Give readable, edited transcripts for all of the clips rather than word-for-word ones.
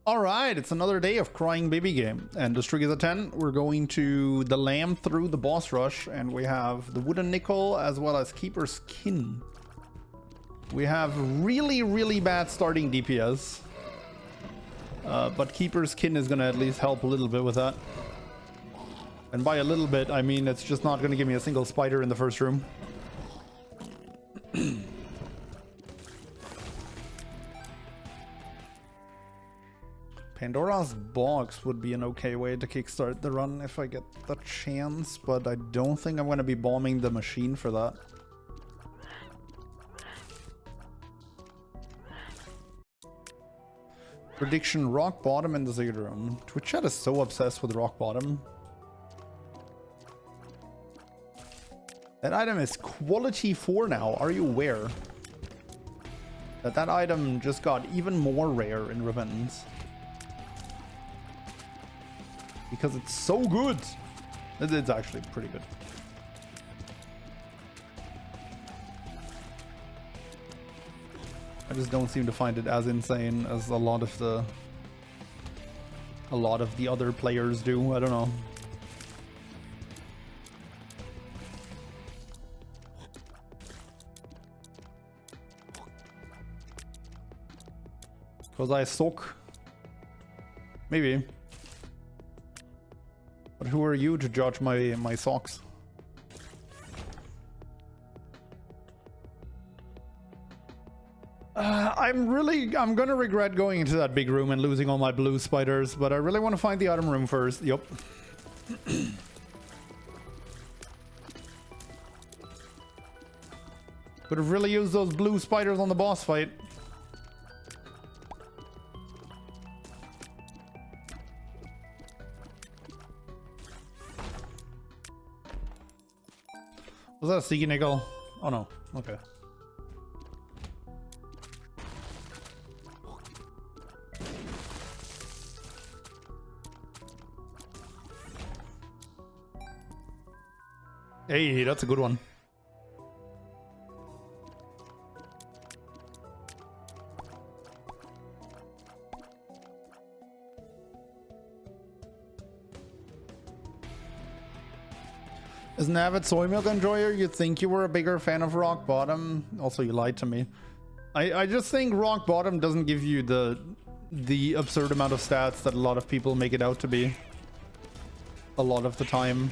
All right, it's another day of crying baby game, and the streak is at 10. We're going to the lamb through the boss rush, and we have the wooden nickel as well as keeper's kin. We have really bad starting DPS, but keeper's kin is gonna at least help a little bit with that. And by a little bit, I mean it's just not gonna give me a single spider in the first room. Pandora's box would be an okay way to kickstart the run if I get the chance, but I don't think I'm going to be bombing the machine for that. Prediction: rock bottom in the Ziggurat room. Twitch chat is so obsessed with rock bottom. That item is quality 4 now. Are you aware that that item just got even more rare in Repentance? Because it's so good. It's actually pretty good. I just don't seem to find it as insane as a lot of the other players do. I don't know. Because I suck. Maybe. But who are you to judge my socks? I'm gonna regret going into that big room and losing all my blue spiders, but I really want to find the item room first. Yup. Could have really used those blue spiders on the boss fight. Was that a Seeky Nickel? Oh no. Okay. Hey, that's a good one. As an avid soy milk enjoyer, you'd think you were a bigger fan of rock bottom. Also, you lied to me. I just think rock bottom doesn't give you the absurd amount of stats that a lot of people make it out to be. A lot of the time.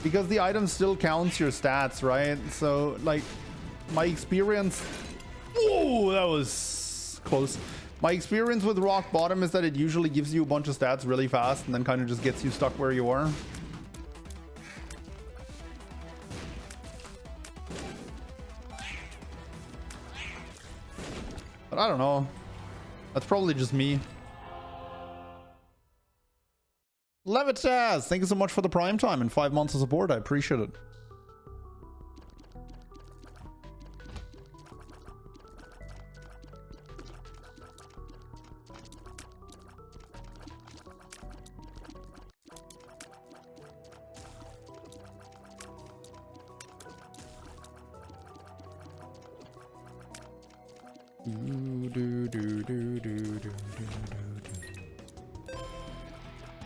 Because the item still counts your stats, right? So, like, my experience... Whoa, that was close. My experience with rock bottom is that it usually gives you a bunch of stats really fast and then kind of just gets you stuck where you are. But I don't know. That's probably just me. Levitas, thank you so much for the prime time and 5 months of support. I appreciate it.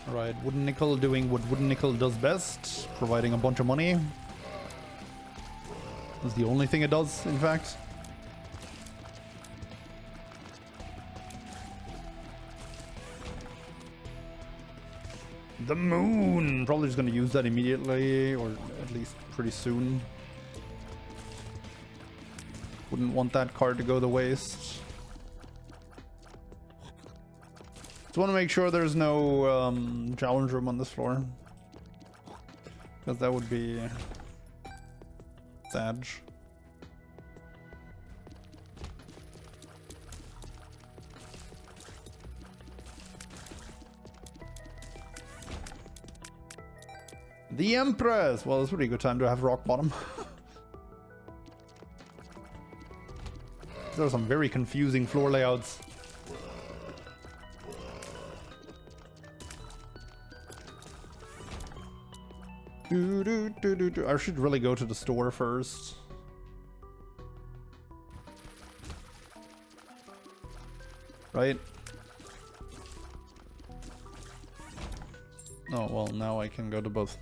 Alright, wooden nickel doing what wooden nickel does best, providing a bunch of money. That's the only thing it does, in fact. The moon! Probably just gonna use that immediately, or at least pretty soon. Wouldn't want that card to go to waste. Just want to make sure there's no challenge room on this floor, because that would be sad. The Empress! Well, it's a pretty good time to have rock bottom. There are some very confusing floor layouts. I should really go to the store first. Right? Oh, well, now I can go to both.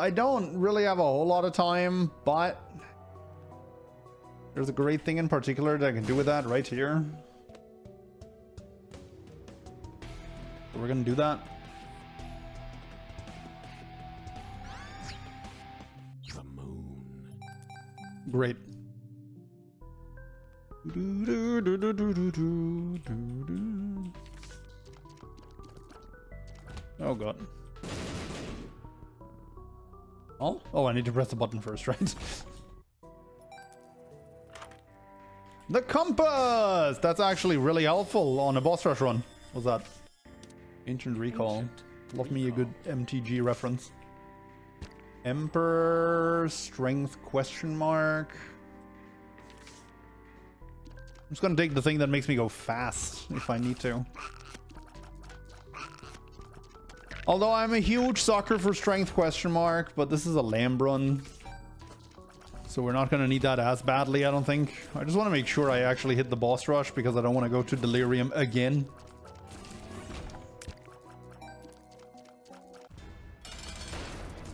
I don't really have a whole lot of time, but there's a great thing in particular that I can do with that right here. So we're gonna do that. The moon. Great. Oh god. Oh, I need to press the button first, right? The compass! That's actually really helpful on a boss rush run. What's that? Ancient Recall. Love me a good MTG reference. Emperor, Strength question mark. I'm just gonna take the thing that makes me go fast if I need to. Although I'm a huge sucker for Strength question mark, but this is a lamb run. So we're not gonna need that as badly, I don't think. I just want to make sure I actually hit the boss rush because I don't want to go to Delirium again.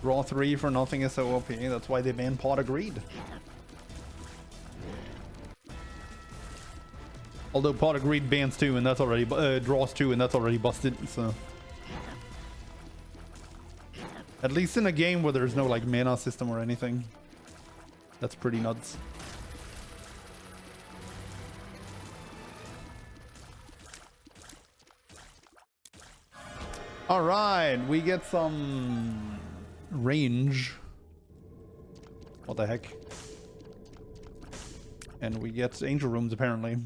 Draw 3 for nothing is so OP. That's why they banned Pot of Greed. Although Pot of Greed bans 2 and that's already draws 2 and that's already busted. So at least in a game where there's no like mana system or anything, that's pretty nuts. All right, we get some range. What the heck? And we get angel rooms apparently.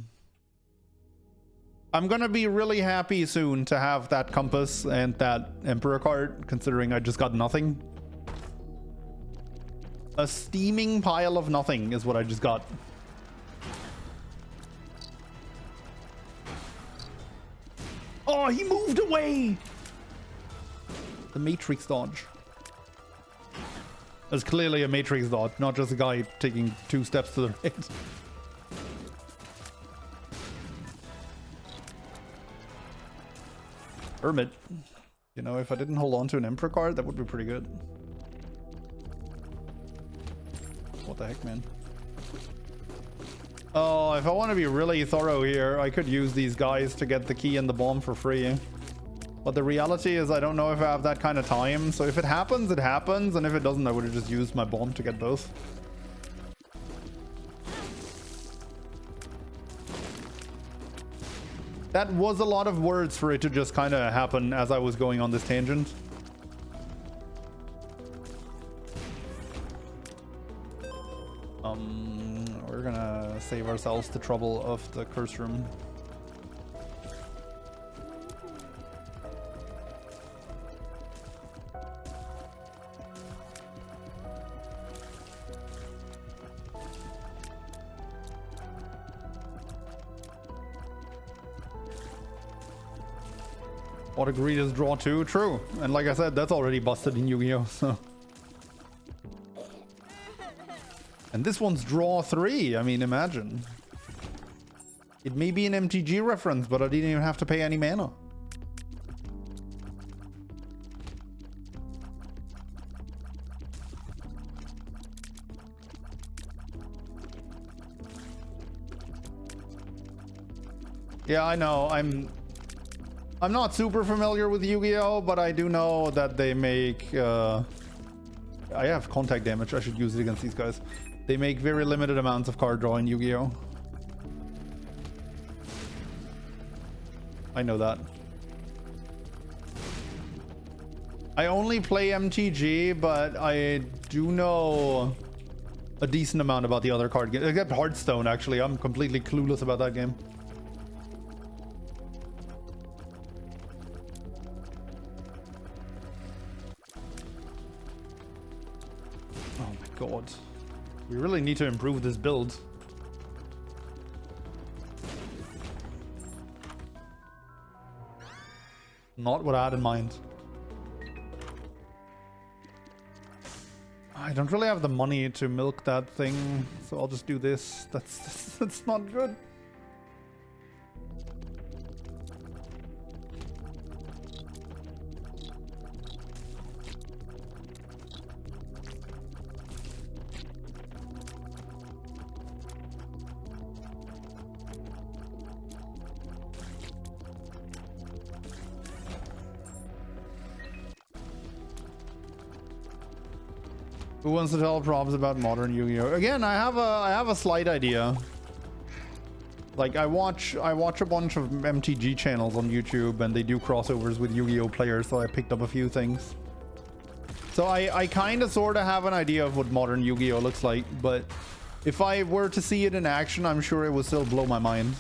I'm gonna be really happy soon to have that compass and that emperor card, considering I just got nothing. A steaming pile of nothing is what I just got. Oh, he moved away! The Matrix dodge. There's clearly a Matrix dodge, not just a guy taking 2 steps to the right. Hermit. You know, if I didn't hold on to an Emperor card, that would be pretty good. What the heck, man? Oh, if I want to be really thorough here, I could use these guys to get the key and the bomb for free. But the reality is I don't know if I have that kind of time. So if it happens, it happens. And if it doesn't, I would have just used my bomb to get both. That was a lot of words for it to just kind of happen as I was going on this tangent. We're gonna save ourselves the trouble of the curse room. What a greed is draw 2, true. And like I said, that's already busted in Yu-Gi-Oh! So. And this one's draw 3. I mean, imagine. It may be an MTG reference, but I didn't even have to pay any mana. Yeah, I know. I'm not super familiar with Yu-Gi-Oh, but I do know that they make I have contact damage. I should use it against these guys. They make very limited amounts of card draw in Yu-Gi-Oh. I know that. I only play MTG, but I do know a decent amount about the other card games. Except Hearthstone, actually. I'm completely clueless about that game. God. We really need to improve this build. Not what I had in mind. I don't really have the money to milk that thing, so I'll just do this. That's not good. Who wants to tell probs about modern Yu-Gi-Oh? Again, I have a slight idea. Like I watch a bunch of MTG channels on YouTube, and they do crossovers with Yu-Gi-Oh players, so I picked up a few things. So I kind of sort of have an idea of what modern Yu-Gi-Oh looks like, but if I were to see it in action, I'm sure it would still blow my mind.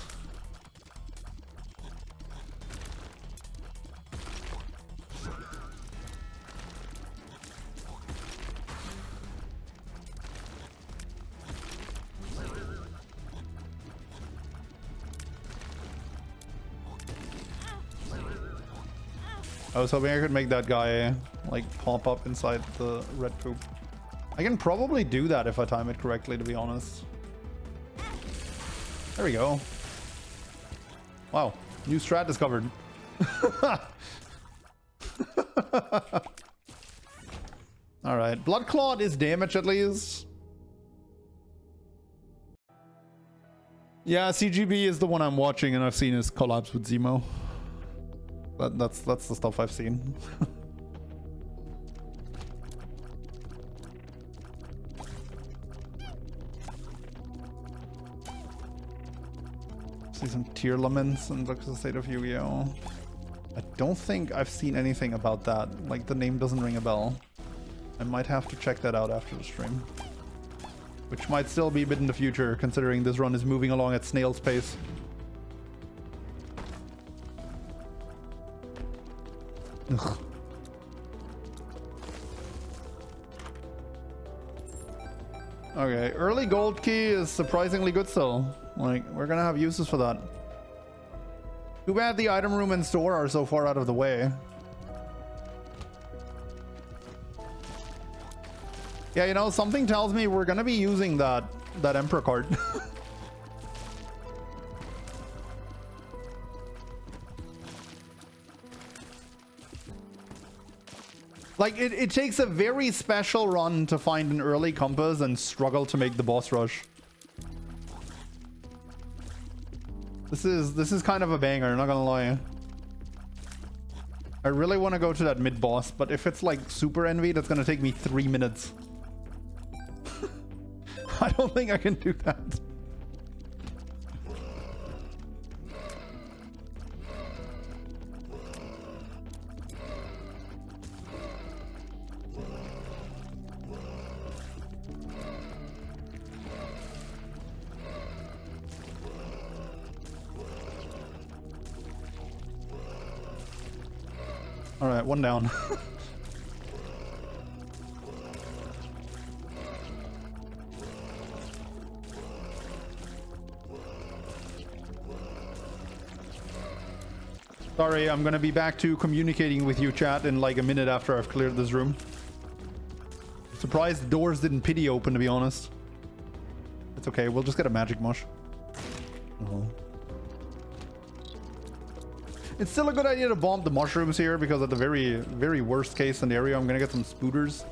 I was hoping I could make that guy like pop up inside the red poop. I can probably do that if I time it correctly, to be honest. There we go. Wow, new strat discovered. All right, Blood Clot is damage at least. Yeah, CGB is the one I'm watching, and I've seen his collabs with Zemo. But that's the stuff I've seen. See some tier laments and look at the state of Yu-Gi-Oh. I don't think I've seen anything about that. Like, the name doesn't ring a bell. I might have to check that out after the stream. Which might still be a bit in the future, considering this run is moving along at snail's pace. Ugh. Okay, early gold key is surprisingly good still. Like, we're gonna have uses for that. Too bad the item room and store are so far out of the way. Yeah, you know, something tells me we're gonna be using that Emperor card. Like, it takes a very special run to find an early compass and struggle to make the boss rush. This is kind of a banger, not gonna lie. I really want to go to that mid boss, but if it's like super envy, that's gonna take me 3 minutes. I don't think I can do that. All right, one down. Sorry, I'm gonna be back to communicating with you, chat, in like a minute after I've cleared this room. Surprised the doors didn't pity open, to be honest. It's okay, we'll just get a magic mush. It's still a good idea to bomb the mushrooms here, because at the very worst case scenario, I'm gonna get some spooters.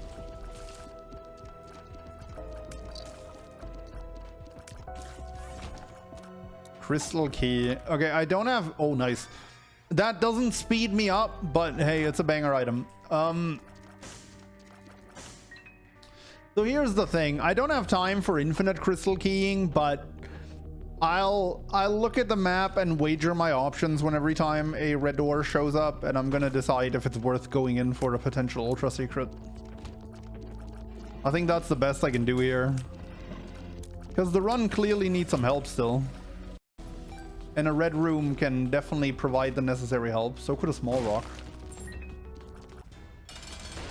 Crystal key. Okay, I don't have... Oh, nice. That doesn't speed me up, but hey, it's a banger item. So here's the thing. I don't have time for infinite crystal keying, but I'll look at the map and wager my options when every time a red door shows up, and I'm gonna decide if it's worth going in for a potential ultra secret. I think that's the best I can do here, because the run clearly needs some help still, and a red room can definitely provide the necessary help. So could a small rock.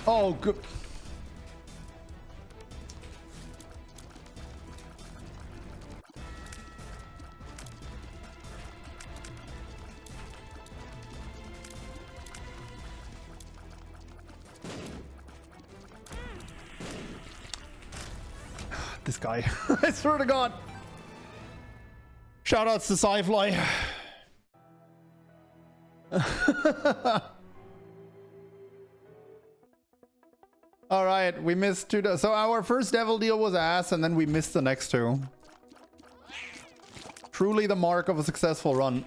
Oh, good. this guy. I swear to God. Shoutouts to Sci-Fly. All right, we missed two. So our first devil deal was ass, and then we missed the next two. Truly the mark of a successful run.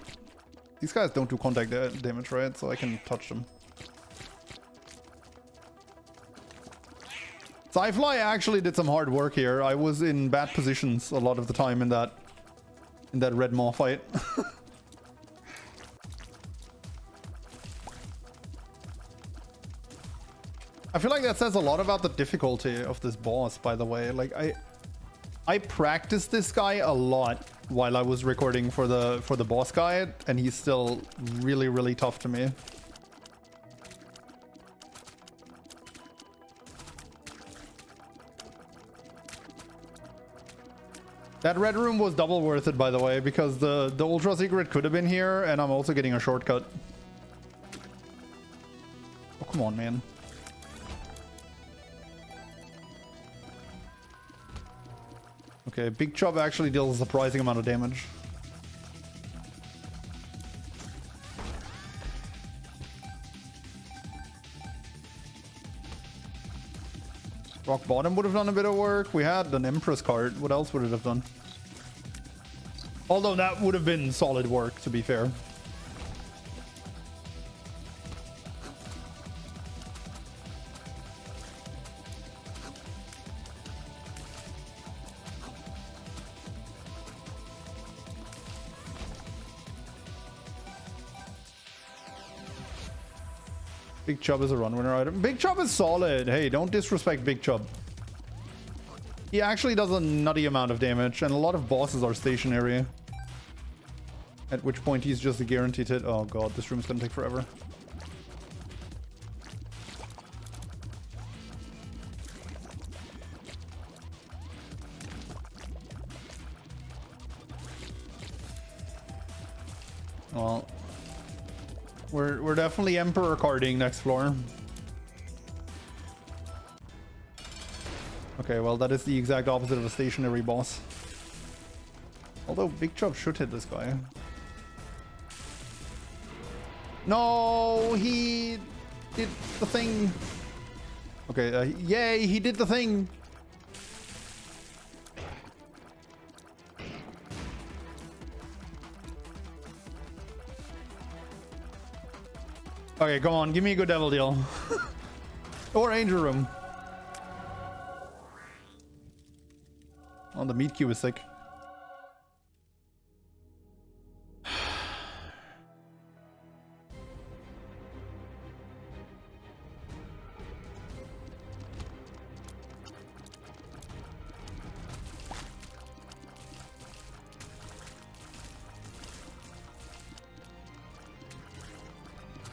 These guys don't do contact damage, right? So I can touch them. Sci-Fly actually did some hard work here. I was in bad positions a lot of the time in that red maw fight. I feel like that says a lot about the difficulty of this boss, by the way. Like I practiced this guy a lot while I was recording for the boss guide, and he's still really, really tough to me. That red room was double worth it, by the way, because the ultra secret could have been here, and I'm also getting a shortcut. Oh, come on, man. Okay, Big Chub actually deals a surprising amount of damage. Rock Bottom would have done a bit of work. We had an Empress card. What else would it have done? Although that would have been solid work, to be fair. Big Chub is a run winner item. Big Chub is solid. Hey, don't disrespect Big Chub. He actually does a nutty amount of damage, and a lot of bosses are stationary. At which point he's just a guaranteed hit. Oh god, this room's gonna take forever. Well, we're definitely Emperor carding next floor. Okay, well that is the exact opposite of a stationary boss. Although Big Chub should hit this guy. No, he did the thing. Okay, yay, he did the thing. Okay, come on, give me a good devil deal. Or Angel Room. Oh, the meat cube is sick.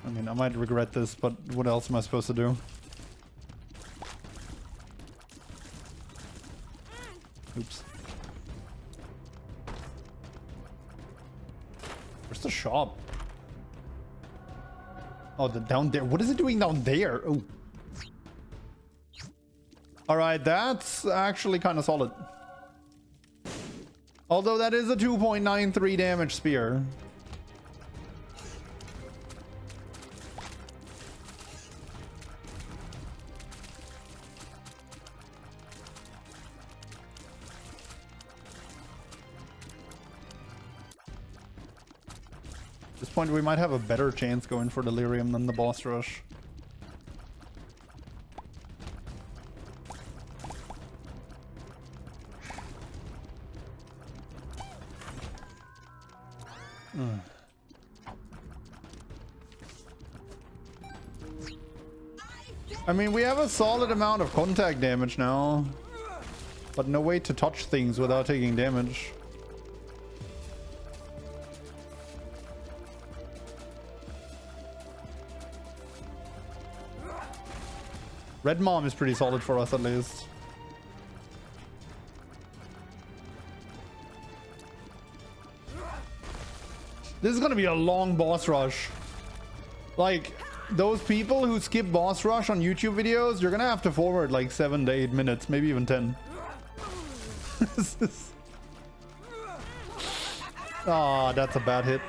I mean, I might regret this, but what else am I supposed to do? Oops. Where's the shop? Oh, the down there. What is it doing down there? Oh. Alright, that's actually kind of solid. Although that is a 2.93 damage spear. At this point, we might have a better chance going for Delirium than the boss rush. I mean, we have a solid amount of contact damage now, but no way to touch things without taking damage. Red Mom is pretty solid for us, at least. This is gonna be a long boss rush. Like, those people who skip boss rush on YouTube videos, you're gonna have to forward like 7 to 8 minutes, maybe even 10. Ah, that's a bad hit.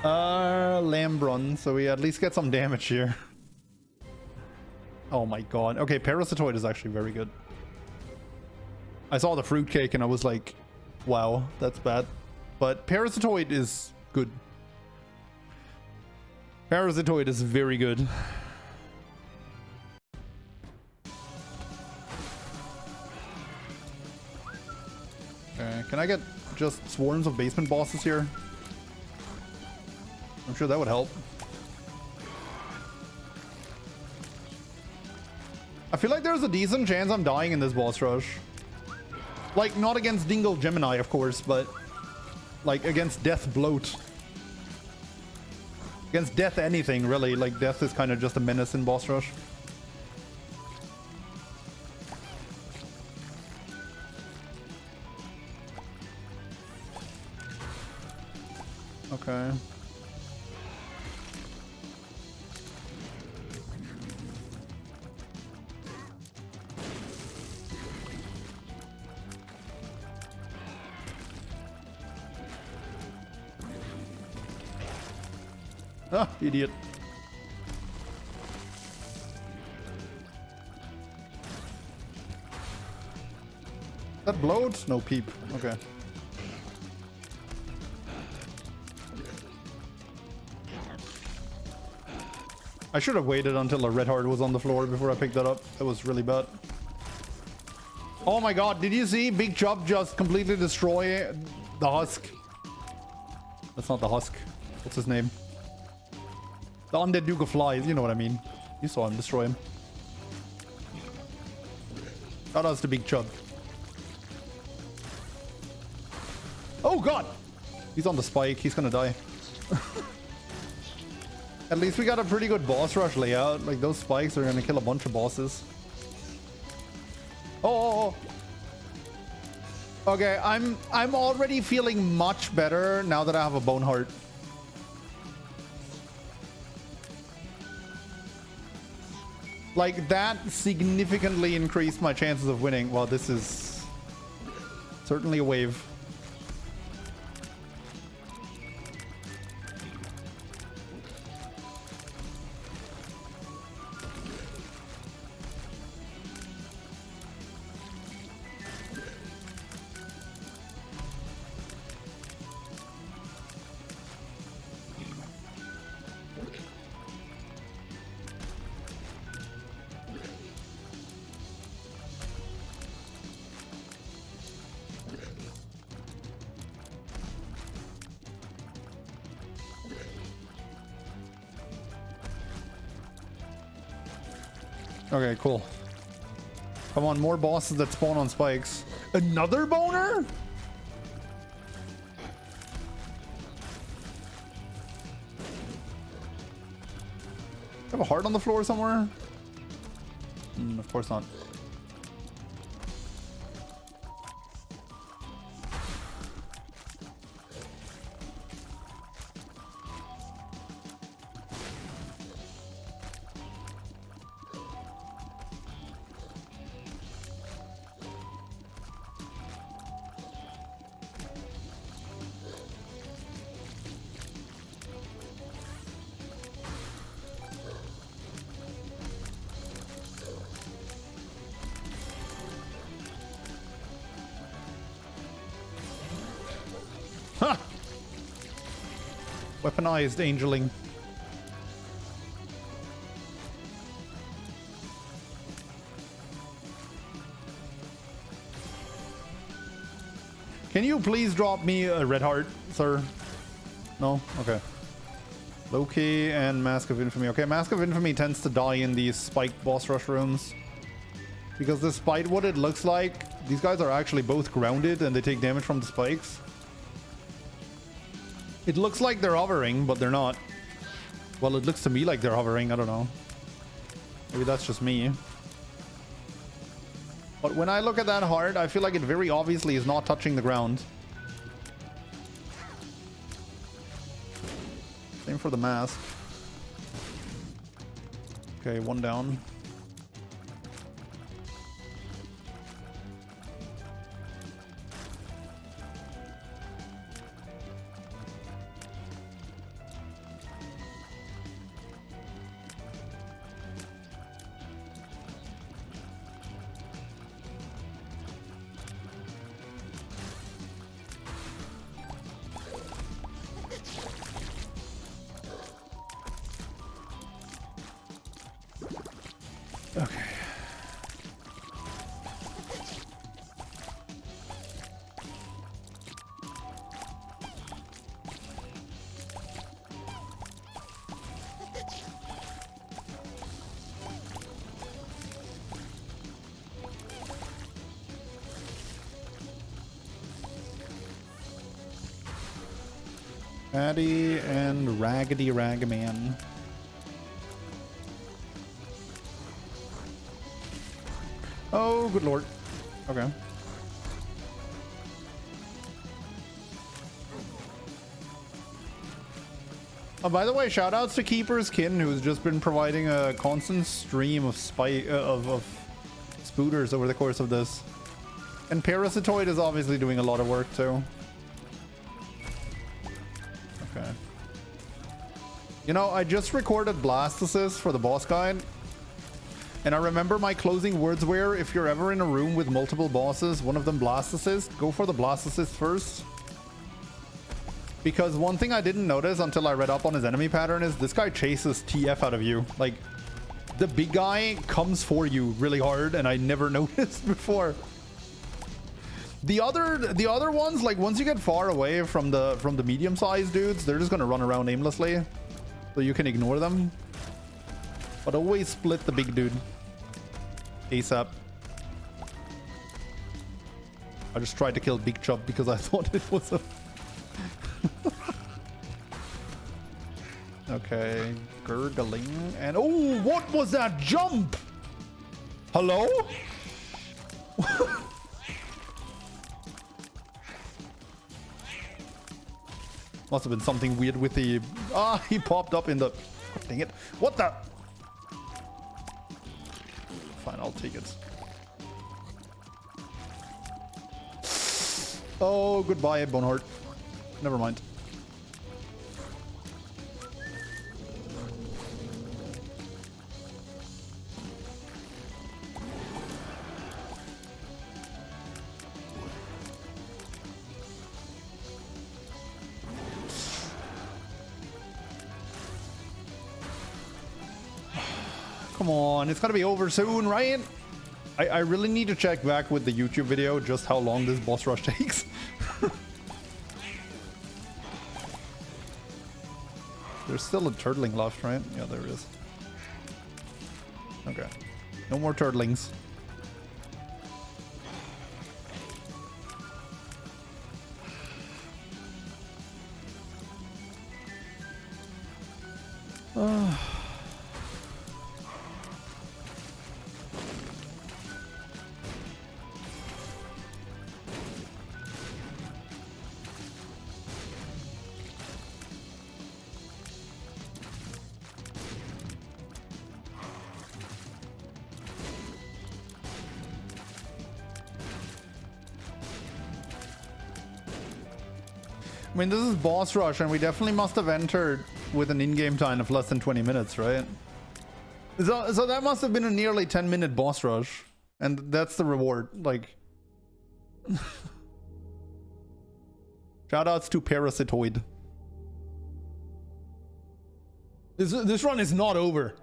Lambron, so we at least get some damage here. Oh my god. Okay, Parasitoid is actually very good. I saw the fruitcake and I was like, wow, that's bad. But Parasitoid is good. Parasitoid is very good. Okay, can I get just swarms of basement bosses here? I'm sure that would help. I feel like there's a decent chance I'm dying in this boss rush. Like, not against Dingle Gemini, of course, but like against Death Bloat. Against Death anything, really. Like, Death is kind of just a menace in boss rush. Okay. Ah, idiot. That blowed? No peep. Okay. I should have waited until a red heart was on the floor before I picked that up. That was really bad. Oh my god, did you see Big Chub just completely destroy the husk? That's not the husk. What's his name? The undead Duke of Flies, you know what I mean. You saw him destroy him. Shout outs to Big Chub. Oh god! He's on the spike, he's gonna die. At least we got a pretty good boss rush layout. Like, those spikes are gonna kill a bunch of bosses. Oh! Okay, I'm already feeling much better now that I have a bone heart. Like, that significantly increased my chances of winning. Well, this is certainly a wave. Okay, cool. Come on, more bosses that spawn on spikes. Another boner? Have a heart on the floor somewhere? Of course not. Ha! Weaponized angeling. Can you please drop me a red heart, sir? No? Okay. Loki and Mask of Infamy. Okay, Mask of Infamy tends to die in these spiked boss rush rooms. Because despite what it looks like, these guys are actually both grounded and they take damage from the spikes. It looks like they're hovering, but they're not. Well, it looks to me like they're hovering. I don't know. Maybe that's just me. But when I look at that heart, I feel like it very obviously is not touching the ground. Same for the mask. Okay, one down. Patty and Raggedy Ragaman. Oh, good lord. Okay. Oh, by the way, shoutouts to Keeper's Kin, who's just been providing a constant stream of spooters over the course of this. And Parasitoid is obviously doing a lot of work too. Okay. You know, I just recorded Blast Assist for the boss guide. And I remember my closing words were, if you're ever in a room with multiple bosses, one of them Blast Assist, go for the Blast Assist first. Because one thing I didn't notice until I read up on his enemy pattern is this guy chases TF out of you. Like, the big guy comes for you really hard, and I never noticed before. The other ones, like once you get far away from the medium-sized dudes, they're just gonna run around aimlessly, so you can ignore them. But always split the big dude ASAP. I just tried to kill Big Chub because I thought it was a okay, gurgling and oh, what was that jump? Hello? Must have been something weird with the he popped up in the God dang it. What the? Fine, I'll take it. Oh, goodbye, Boneheart. Never mind. Come on, it's gotta be over soon, right? I really need to check back with the YouTube video just how long this boss rush takes. There's still a turtling left, right? Yeah, there is. Okay. No more turtlings. I mean, this is boss rush, and we definitely must have entered with an in-game time of less than 20 minutes, right? So that must have been a nearly 10-minute boss rush, and that's the reward. Like, shoutouts to Parasitoid. This run is not over.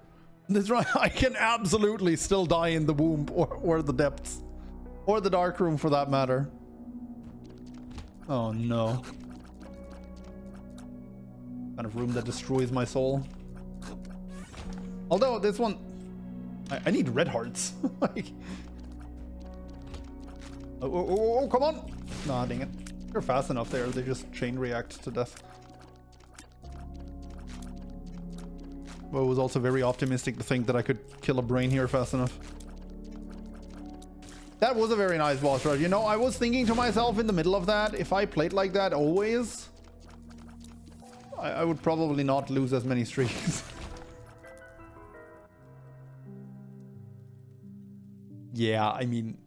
This run, I can absolutely still die in the womb or the depths, or the dark room for that matter. Oh no. Kind of room that destroys my soul. Although this one, I need red hearts. Like, oh, come on! Nah, dang it. They're fast enough there. They just chain react to death. But it was also very optimistic to think that I could kill a brain here fast enough. That was a very nice boss rush. You know, I was thinking to myself in the middle of that, if I played like that always, I would probably not lose as many streaks. Yeah, I mean,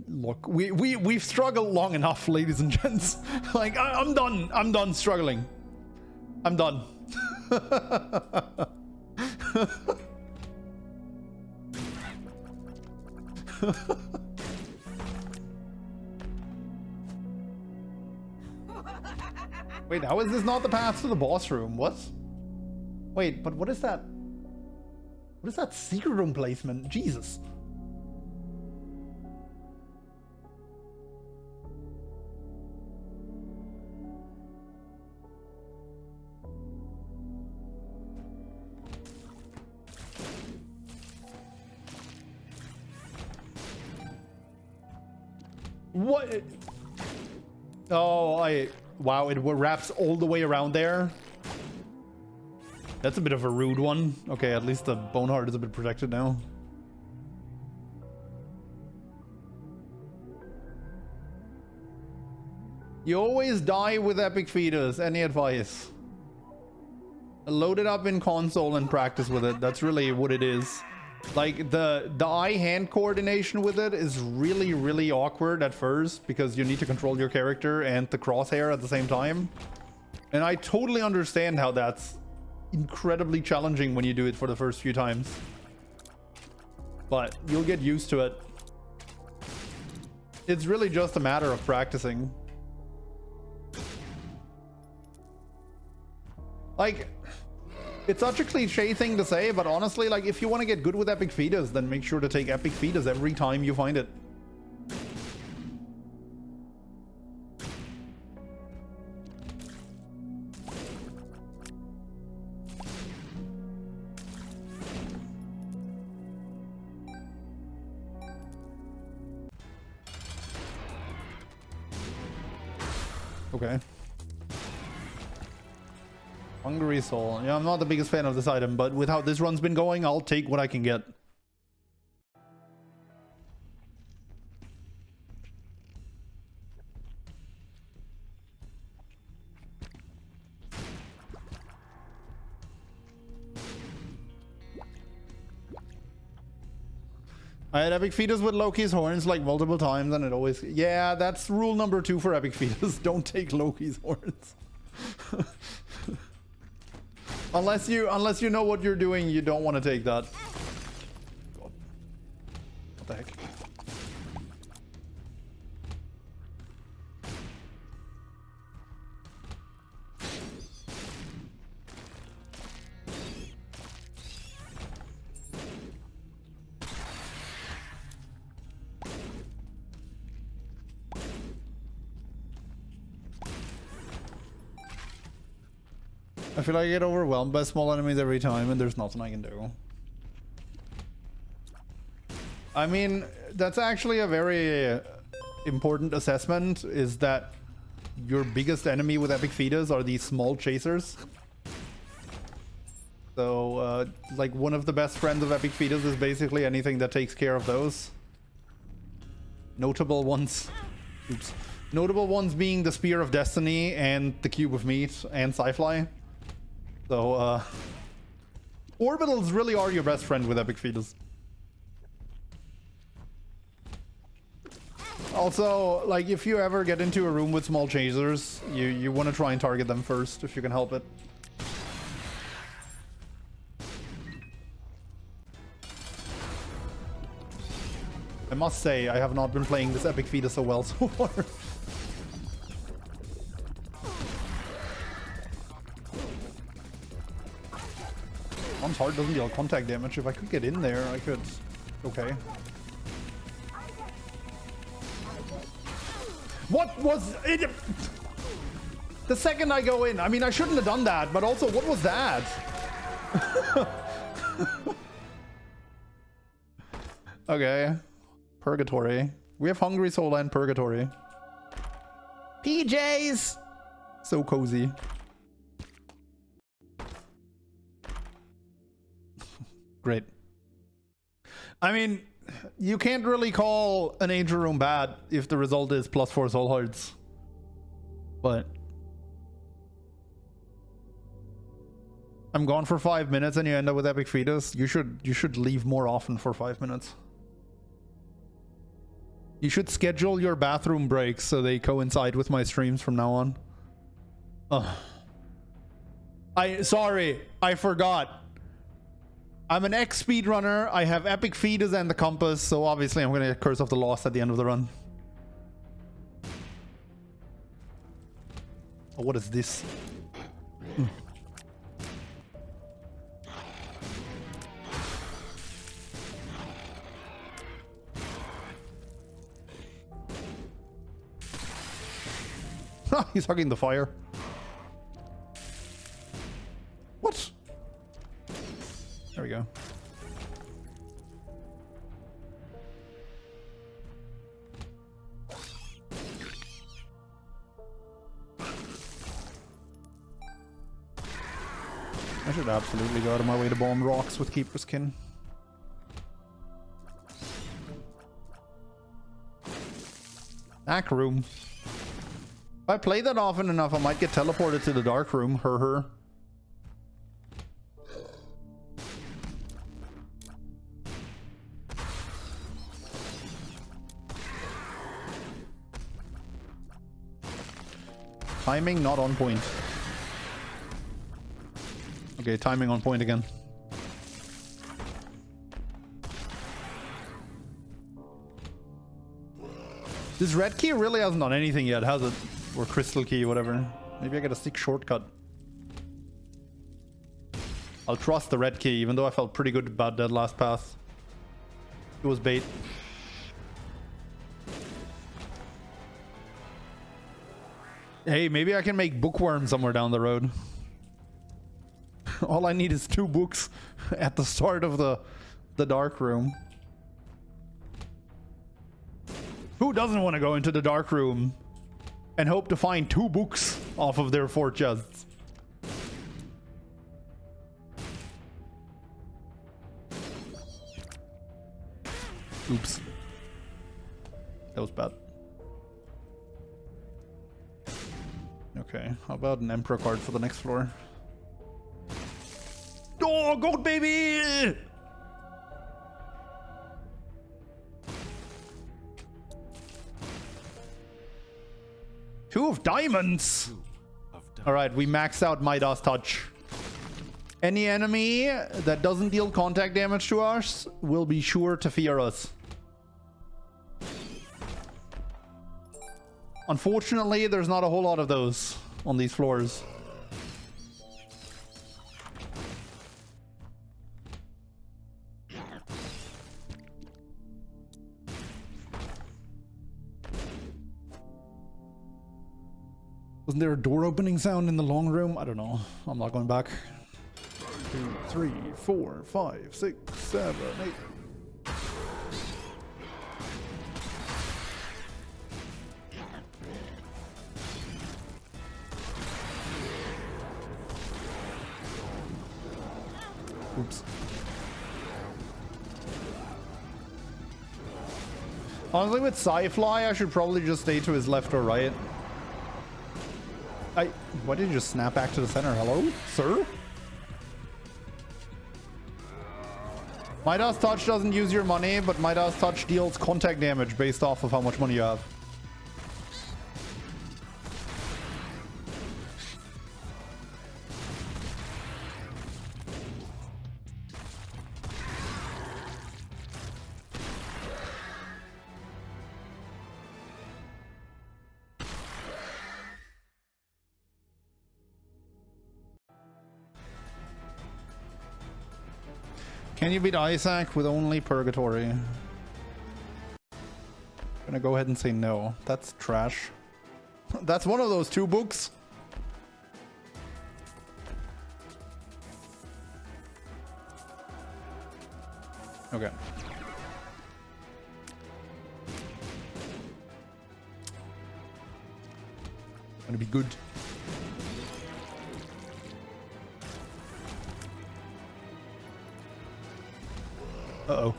look, we've struggled long enough, ladies and gents. Like, I'm done struggling. I'm done. Wait, how is this not the path to the boss room? What? Wait, but what is that? What is that secret room placement? Jesus. What? Oh, Wow, it wraps all the way around there. That's a bit of a rude one. Okay, at least the bone heart is a bit protected now. You always die with Epic Fetus. Any advice? Load it up in console and practice with it. That's really what it is. Like the eye-hand coordination with it is really awkward at first because you need to control your character and the crosshair at the same time. And I totally understand how that's incredibly challenging when you do it for the first few times. But you'll get used to it. It's really just a matter of practicing. Like, it's such a cliche thing to say, but honestly, like, if you want to get good with Epic Fetus, then make sure to take Epic Fetus every time you find it. Okay. Hungry Soul. Yeah, I'm not the biggest fan of this item, but with how this run's been going, I'll take what I can get. I had Epic Fetus with Loki's horns like multiple times and it always... Yeah, that's rule number 2 for Epic Fetus. Don't take Loki's horns. Unless you know what you're doing, you don't want to take that. What the heck? I feel like I get overwhelmed by small enemies every time and there's nothing I can do. I mean, that's actually a very important assessment, is that your biggest enemy with Epic Fetus are these small chasers. So, like, one of the best friends of Epic Fetus is basically anything that takes care of those. Notable ones. Oops. Notable ones being the Spear of Destiny and the Cube of Meat and Sci-Fly. So, orbitals really are your best friend with Epic Fetus. Also, like, if you ever get into a room with small chasers, you want to try and target them first if you can help it. I must say, I have not been playing this Epic Fetus so well so far. One's heart doesn't deal contact damage. If I could get in there, I could... Okay. What was it? The second I go in, I mean, I shouldn't have done that, but also, what was that? Okay. Purgatory. We have Hungry Soul and Purgatory. PJs! So cozy. Great. I mean, you can't really call an Angel Room bad if the result is +4 soul hearts. But I'm gone for 5 minutes and you end up with Epic Fetus. You should leave more often for 5 minutes. You should schedule your bathroom breaks so they coincide with my streams from now on. Sorry, I forgot. I'm an X speedrunner. I have Epic Fetus and the Compass, so obviously I'm gonna get Curse of the Lost at the end of the run. Oh, what is this? He's hugging the fire. What? There we go. I should absolutely go out of my way to bomb rocks with Keeper's Skin. Dark room. If I play that often enough, I might get teleported to the dark room. Her. Timing not on point. Okay, timing on point again. This red key really hasn't done anything yet, has it? Or crystal key, whatever. Maybe I get a stick shortcut. I'll trust the red key, even though I felt pretty good about that last pass. It was bait. Hey, maybe I can make bookworm somewhere down the road. All I need is 2 books at the start of the dark room. Who doesn't want to go into the dark room and hope to find 2 books off of their 4 chests? Oops. That was bad. Okay, how about an Emperor card for the next floor? Oh, gold baby! Two of diamonds! Alright, we maxed out Midas Touch. Any enemy that doesn't deal contact damage to us will be sure to fear us. Unfortunately, there's not a whole lot of those on these floors. Wasn't there a door opening sound in the long room? I don't know. I'm not going back. 2, 3, 4, 5, 6, 7, 8. Oops. Honestly, with Sci-Fly, I should probably just stay to his left or right. Why did you just snap back to the center? Hello, sir? Midas Touch doesn't use your money, but Midas Touch deals contact damage based off of how much money you have. Can you beat Isaac with only Purgatory? I'm gonna go ahead and say no. That's trash. That's one of those 2 books. Okay. Gonna be good. Uh-oh.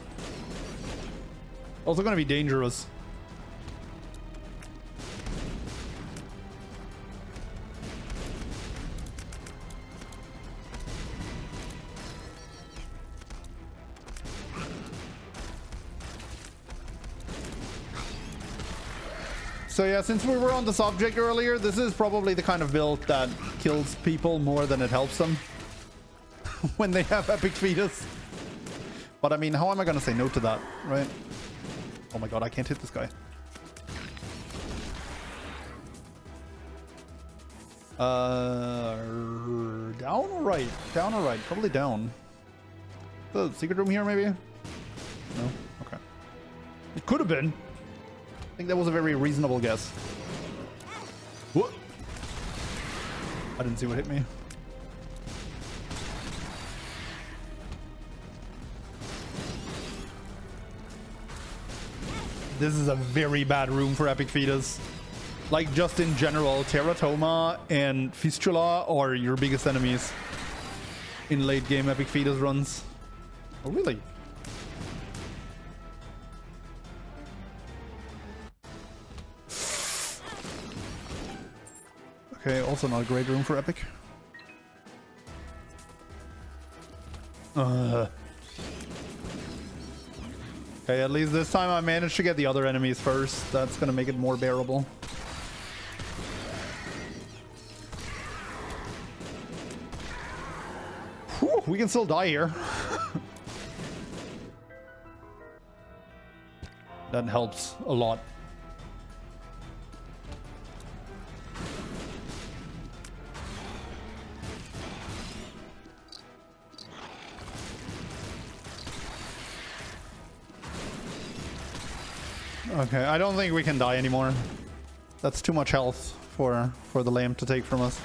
Also gonna be dangerous. So yeah, since we were on the subject earlier, this is probably the kind of build that kills people more than it helps them when they have epic fetus. But I mean, how am I gonna say no to that, right? Oh my god, I can't hit this guy. Down or right? Down or right? Probably down. The secret room here, maybe? No? Okay. It could have been. I think that was a very reasonable guess. What? I didn't see what hit me. This is a very bad room for epic fetus. Like, just in general, Teratoma and Fistula are your biggest enemies. in late game epic fetus runs. Oh, really? Okay, also not a great room for epic. Okay, at least this time I managed to get the other enemies first. That's gonna make it more bearable. Whew, we can still die here. That helps a lot. Okay, I don't think we can die anymore. That's too much health for the lamb to take from us.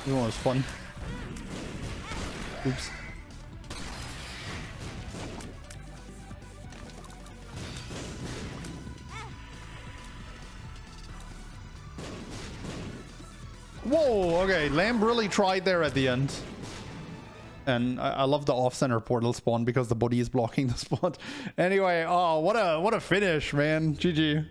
This one was fun. Oops. Whoa, okay, Lamb really tried there at the end. And I love the off-center portal spawn because the body is blocking the spot. Anyway, oh, what a finish, man. GG.